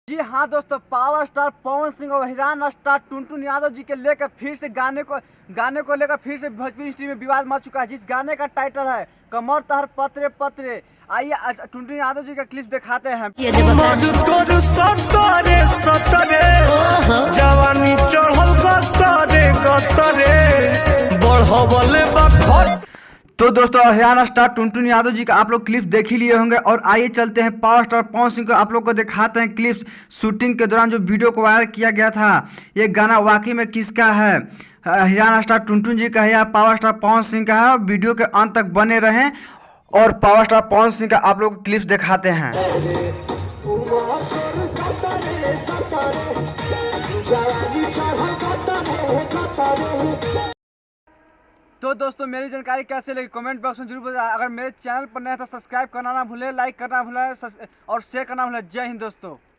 जी हाँ दोस्तों, power star Pawan Singh और हिरान स्टार टुनटुन यादव जी के लेकर फिर से गाने को लेकर फिर से भोजपुरी इंडस्ट्री में विवाद मच चुका है, जिस गाने का टाइटल है कमर तहर पतरे पतरे। आइए टुनटुन यादव जी का क्लिप दिखाते हैं। जवानी चढ़ल तो दोस्तों, हरियाणा स्टार टुनटुन यादव जी का आप लोग क्लिप्स देख ही लिए होंगे और आइए चलते हैं पावर स्टार पवन सिंह को आप लोग को दिखाते हैं क्लिप्स। शूटिंग के दौरान जो वीडियो को वायरल किया गया था, ये गाना वाकई में किसका है? हरियाणा स्टार टुनटुन जी का है या पावर स्टार पवन सिंह का है? वीडियो के अंत तक बने रहें और पावर स्टार पवन सिंह का आप लोग को क्लिप्स दिखाते हैं। तो दोस्तों, मेरी जानकारी कैसे लगी कमेंट बॉक्स में जरूर बताएं। अगर मेरे चैनल पर नया था सब्सक्राइब करना ना भूलें, लाइक करना भूलें और शेयर करना भूलें। जय हिंद दोस्तों।